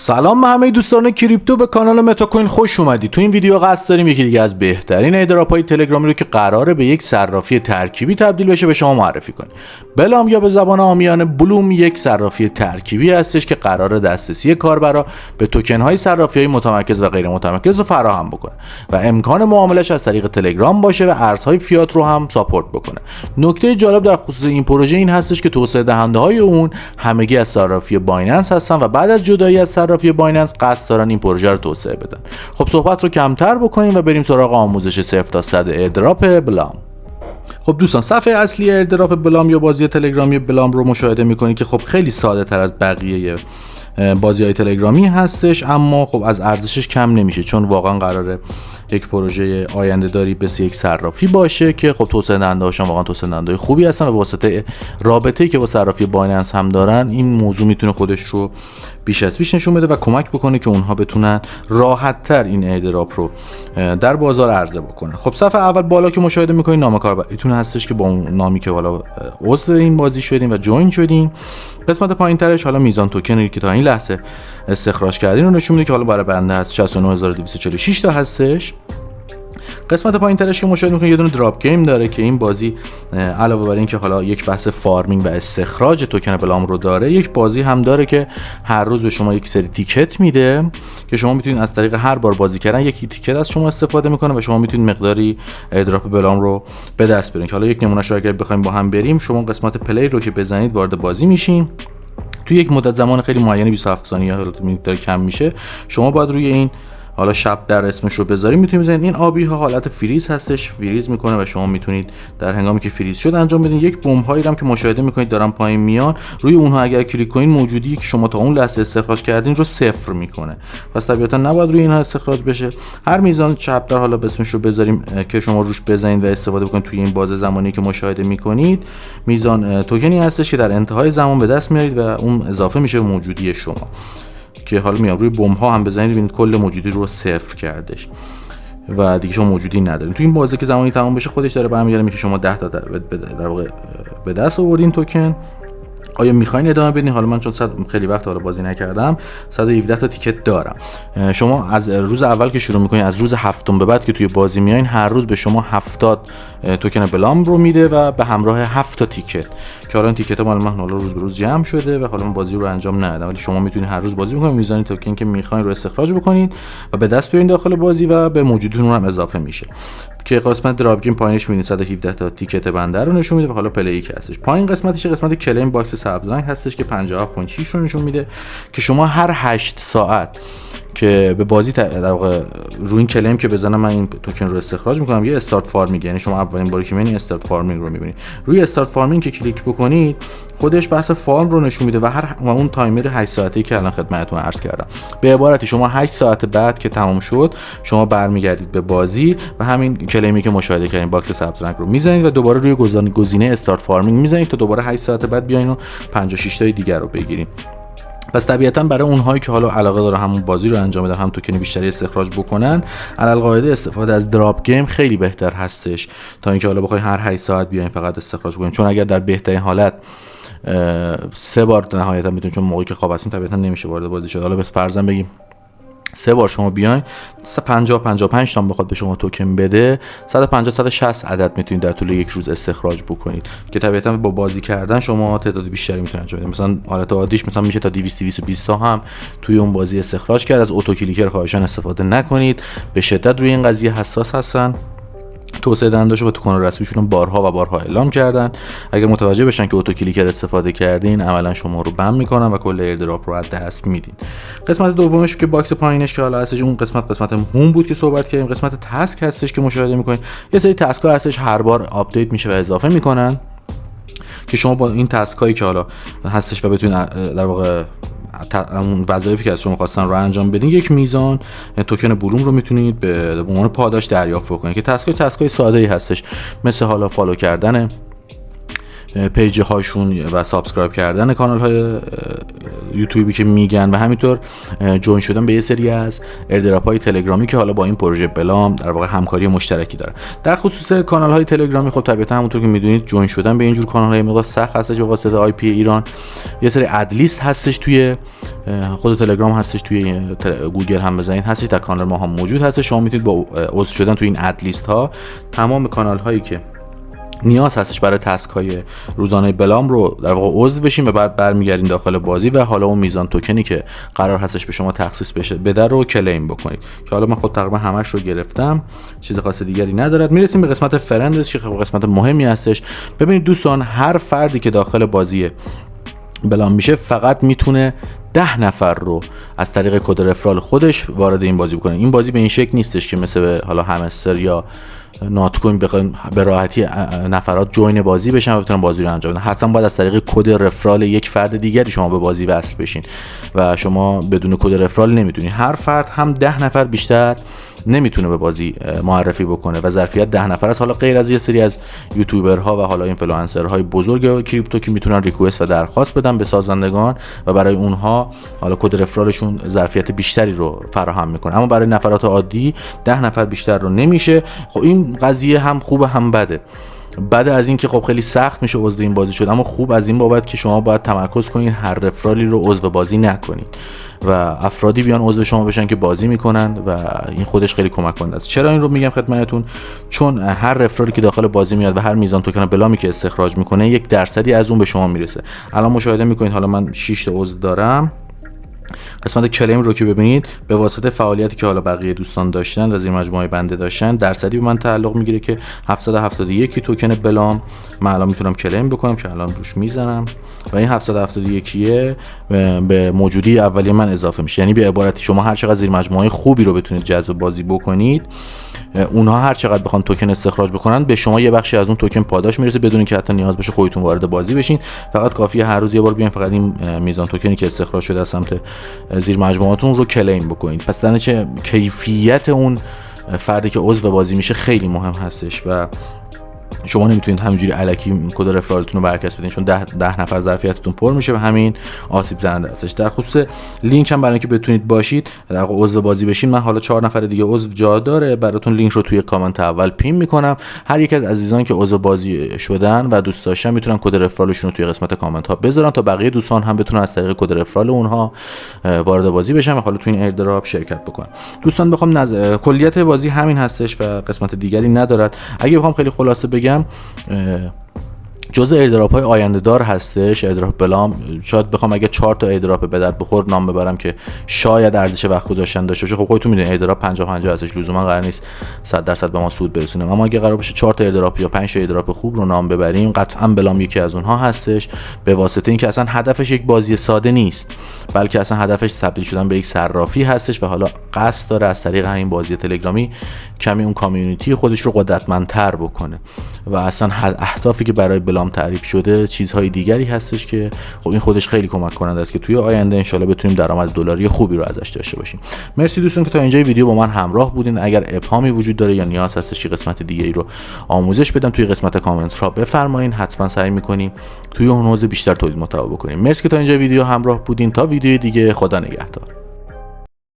سلام به همه دوستان کریپتو، به کانال متا کوین خوش اومدید. تو این ویدیو قصد داریم یکی دیگه از بهترین ایردراپ‌های تلگرامی رو که قراره به یک صرافی ترکیبی تبدیل بشه به شما معرفی کنیم. بلام یا به زبان عامیانه بلوم یک صرافی ترکیبی هستش که قراره دسترسی کاربرا به توکن‌های صرافی‌های متمرکز و غیر متمرکز رو فراهم بکنه و امکان معاملش از طریق تلگرام باشه و ارزهای فیات رو هم ساپورت بکنه. نکته جالب در خصوص این پروژه این هستش که توسعه دهنده‌های اون همگی از صرافی بایننس هستن و بعد از جدایی از صرافی بایننس قصد دارن این پروژه رو توسعه بدن. خب صحبت رو کمتر بکنیم و بریم سراغ آموزش 0 تا 100 ایردراپ بلام. خب دوستان، صفحه اصلی ایردراپ بلام یا بازی تلگرامی بلام رو مشاهده میکنید که خب خیلی ساده تر از بقیه بازی‌های تلگرامی هستش، اما خب از ارزشش کم نمیشه چون واقعا قراره یک پروژه آینده داری مثل یک صرافی باشه که خب توسعه دهنده‌هاشون واقعا توسعه دهنده خوبی هستن و به واسطه رابطه‌ای که با صرافی بایننس هم دارن این موضوع میتونه خودش رو بیش از پیش نشون بده و کمک بکنه که اونها بتونن راحت‌تر این ایردراپ رو در بازار عرضه بکنه. خب صفحه اول بالا که مشاهده می‌کنید نام کاربرتون هستش که با اون نامی که بالا عضو این بازی شدین و جوین شدین. قسمت پایین‌ترش حالا میزان توکنی که تا این لحظه استخراج کردین رو نشون میده که حالا برای بنده هست 69246 تا هستش. قسمت پایین‌ترش که مشاهده می‌کنید یه دونه دراپ گیم داره که این بازی علاوه بر این که حالا یک بحث فارمینگ و استخراج توکن بلام رو داره، یک بازی هم داره که هر روز به شما یک سری تیکت میده که شما میتونید از طریق هر بار بازی کردن یکی تیکت از شما استفاده میکنه و شما میتونید مقداری ایردراپ بلام رو به دست بیارین. که حالا یک نمونهش رو اگر بخوایم با هم بریم، شما قسمت پلی رو که بزنید وارد بازی میشین. تو یک مدت زمان خیلی معینی 27 ثانیه حالت مقدار کم میشه، شما باید روی این حالا شب در اسمش رو بذاریم میتونید بزنید. این آبی ها حالت فریز هستش، فریز میکنه و شما میتونید در هنگامی که فریز شد انجام بدین. یک بمب هایی هم که مشاهده میکنید دارن پایین میان، روی اونها اگر کلیک کنین موجودی که شما تا اون لحظه استخراج کردین رو صفر میکنه، پس طبیعتا نباید روی اینها استخراج بشه. هر میزان چپ در حالا اسمش رو بذاریم که شما روش بزنید و استفاده بکنید توی این باز زمانی که مشاهده میکنید، میزان توکنی هستش که در انتهای زمان به دست میارید و اون اضافه میشه به موجودی شما که حالا میام روی بمب ها هم بزنید ببینید کل موجودی رو صفر کردش و دیگه شما موجودی ندارین. تو این بازی که زمانی تمام بشه خودش داره برمیگرده که شما 10 تا در واقع به دست آوردین توکن. آیا میخواین ادامه بدین؟ حالا من چون خیلی وقت حالا بازی نکردم 117 تا تیکت دارم. شما از روز اول که شروع میکنین، از روز هفتم به بعد که توی بازی میایین، هر روز به شما 70 توکن بلام رو میده و به همراه 7 تا تیکت که حالا این تیکت مال من حالا روز به روز جمع شده و حالا من بازی رو انجام ندادم، ولی شما میتونید هر روز بازی بکنید، میزان توکن که میخواین رو استخراج بکنید و به دست بیارین داخل بازی و به موجودتون هم اضافه میشه. که قسمت دراپ گیم پایینش میبینید 117 تا تیکت بنده رو نشون میده و حالا پلی که هستش. پایین قسمتش قسمت کلیم باکس سبز رنگ هستش که 57.6 رو نشون میده که شما هر 8 ساعت که به بازی در واقع روی این کلیم که بزنم من این توکن رو استخراج میکنم یه استارت فارمینگ، یعنی شما اولین باری که میبینید استارت فارمینگ رو میبینید. روی استارت فارمینگ که کلیک بکنید خودش بحث فارم رو نشون میده و اون تایمر 8 ساعتی که الان خدمتتون عرض کردم. به عبارتی شما 8 ساعت بعد که تمام شد شما برمیگردید به بازی و همین کلیمی که مشاهده کردین باکس سبز رنگ رو میزنید و دوباره روی گزینه استارت فارمینگ میزنید تا دوباره 8 ساعت بعد بیاین و 56 تای دیگر رو بگیریم. پس طبیعتا برای اونهایی که حالا علاقه داره همون بازی رو انجام بدن، هم توکن بیشتری استخراج بکنن، علالقاعده استفاده از دراپ گیم خیلی بهتر هستش تا اینکه حالا بخوای هر 8 ساعت بیاین فقط استخراج بکنین. چون اگر در بهترین حالت 3 بار نهایتا میتونین، چون موقعی که خواب هستین طبیعتا نمیشه وارد بازی شد، حالا بس فرضاً بگیم 3 بار شما بیاین 55 تا بخواد به شما توکن بده، 150-160 عدد میتونید در طول یک روز استخراج بکنید که طبیعتا با بازی کردن شما تعداد بیشتری میتونید انجام بدید. مثلا حالت عادیش مثلا میشه تا 200-220 تا هم توی اون بازی استخراج کرد. از اتو کلیکر خواهشاً استفاده نکنید، به شدت روی این قضیه حساس هستن. توسعه دهنده‌هاشون و توکن رسمیشون بارها و بارها اعلام کردن اگر متوجه بشن که اتو کلیکر استفاده کردین عملا شما رو بند میکنن و کل ایردراپ رو از دست میدین. قسمت دومش که باکس پایینش که حالا هستش اون قسمت هوم بود که صحبت کردیم. قسمت تاسک هستش که مشاهده میکنین یه سری تاسک ها هستش هر بار آپدیت میشه و اضافه میکنن که شما با این تاسک هایی که حالا هستش و بتونید در واقع اون وظایفی که از شما خواستن رو انجام بدین، یک میزان توکن بلوم رو میتونید به عنوان پاداش دریافت بکنید که تاسکای ساده‌ای هستش، مثل حالا فالو کردن پیج هاشون و سابسکرایب کردن کانال های یوتیوبی که میگن و همینطور جوین شدن به یه سری از ایردراپ های تلگرامی که حالا با این پروژه بلام در واقع همکاری مشترکی داره. در خصوص کانال های تلگرامی خب طبیعتا همونطور که میدونید جوین شدن به اینجور کانال های مقدار سخت هستش به واسطه آی پی ایران. یه سری ادلیست هستش توی خود تلگرام هستش، توی گوگل هم بزنید هستش، در کانال ما هم موجود هستش. شما میتونید با عضو شدن توی این ادلیست ها تمام کانال هایی که نیاز هستش برای تسک های روزانه بلام رو در واقع عضو بشین و بعد برمیگردین داخل بازی و حالا اون میزان توکنی که قرار هستش به شما تخصیص بده رو کلیم بکنید که حالا من خود تقریبا همش رو گرفتم، چیز خاص دیگری ندارد. میرسیم به قسمت فرندز که قسمت مهمی هستش. ببینید دوستان، هر فردی که داخل بازی بلام میشه فقط میتونه 10 نفر رو از طریق کد رفرال خودش وارد این بازی بکنه. این بازی به این شکل نیستش که مثل حالا همستر یا ناتکوین به راحتی نفرات جوین بازی بشن و بتونن بازی رو انجام بدن. حتما باید از طریق کد رفرال یک فرد دیگری شما به بازی وصل بشین و شما بدون کد رفرال نمیتونید. هر فرد هم 10 نفر بیشتر نمیتونه به بازی معرفی بکنه و ظرفیت 10 نفر است. حالا غیر از یه سری از یوتیوبرها و حالا اینفلوئنسرهای بزرگ کریپتو که میتونن ریکوست و درخواست بدن به سازندگان و برای اونها حالا کد رفرالشون ظرفیت بیشتری رو فراهم میکنه، اما برای نفرات عادی 10 نفر بیشتر رو نمیشه. خب این قضیه هم خوبه هم بده. بعد از این که خب خیلی سخت میشه عضو این بازی شد، اما خوب از این بابت که شما باید تمرکز کنید هر رفرالی رو عضو بازی نکنید و افرادی بیان عضو شما بشن که بازی میکنن و این خودش خیلی کمک کننده است. چرا این رو میگم خدمتتون؟ چون هر رفرالی که داخل بازی میاد و هر میزان توکن بلامی که استخراج میکنه 1% از اون به شما میرسه. الان مشاهده میکنید حالا من 6 تا عضو دارم. قسمت کلیم رو که ببینید به واسطه فعالیتی که حالا بقیه دوستان داشتن و زیر مجموعه بنده داشتن درصدی به من تعلق میگیره که 771 توکن بلام من الان میتونم کلیم بکنم که الان روش میزنم و این 771 به موجودی اولیه من اضافه میشه. یعنی به عبارتی شما هر چقدر زیر مجموعه خوبی رو بتونید جذب بازی بکنید، اونها هر چقدر بخوان توکن استخراج بکنن به شما یه بخشی از اون توکن پاداش میرسه بدون اینکه حتی نیاز بشه خودتون وارد بازی بشین. فقط کافیه هر روز یه بار بیاین فقط این میزان توکنی که استخراج شده از سمت زیر مجموعاتون رو کلیم بکنید. پس در نتیجه کیفیت اون فردی که عضو بازی میشه خیلی مهم هستش و شما نمیتونید همینجوری الکی کد رفرالتون رو برعکس بدین، چون 10 نفر ظرفیتتون پر میشه و همین آسیب زننده هستش. در خصوص لینک هم برای اینکه بتونید باشید در واقع عضو بازی بشین، من حالا 4 نفر دیگه عضو جا داره، براتون لینک رو توی کامنت اول پین میکنم. هر یک از عزیزان که عضو بازی شدن و دوست داشتن میتونن کد رفرالشون رو توی قسمت کامنت ها بذارن تا بقیه دوستان هم بتونن از طریق کد رفرال اونها وارد بازی بشن و حالا توی این ایردراپ شرکت بکنن. دوستان بخوام کلیت بازی همین هستش و قسمت دیگری ندارد. اگه بخوام خیلی خلاصه بگم، جزء ایردراپ های آینده دار هستش ایردراپ بلام. شاید بخوام اگه 4 تا ایردراپ به درد بخور نام ببرم که شاید ارزش وقت گذاشتن داشته باشه. خب خودتون میدونید ایردراپ 50-50 هستش، لزوما قرار نیست 100% به ما سود برسونه، اما اگه قرار باشه 4 تا ایردراپ یا 5 تا ایردراپ خوب رو نام ببریم، قطعا بلام یکی از اونها هستش. به واسطه اینکه اصلا هدفش یک بازی ساده نیست، بلکه اصلا هدفش تبدیل شدن به یک صرافی هستش و حالا قصد داره از طریق همین بازی تلگرامی کمی اون کامیونیتی خودش رو قدرتمندتر بکنه و اصلا اهدافی که برای بلام تعریف شده چیزهای دیگری هستش که خب این خودش خیلی کمک کننده است که توی آینده انشالله بتونیم درآمد دلاری خوبی رو ازش داشته باشیم. مرسی دوستان که تا اینجای ویدیو با من همراه بودین. اگر ابهامی وجود داره یا نیاز هستش که قسمت دیگه‌ای رو آموزش بدم توی قسمت کامنت ها بفرمایین، حتما سعی می‌کنیم توی اون حوزه بیشتر تولید محتوا بکنیم. مرسی که تا اینجای ویدیو همراه بودین. تا ویدیو دیگه، خدا نگهدار.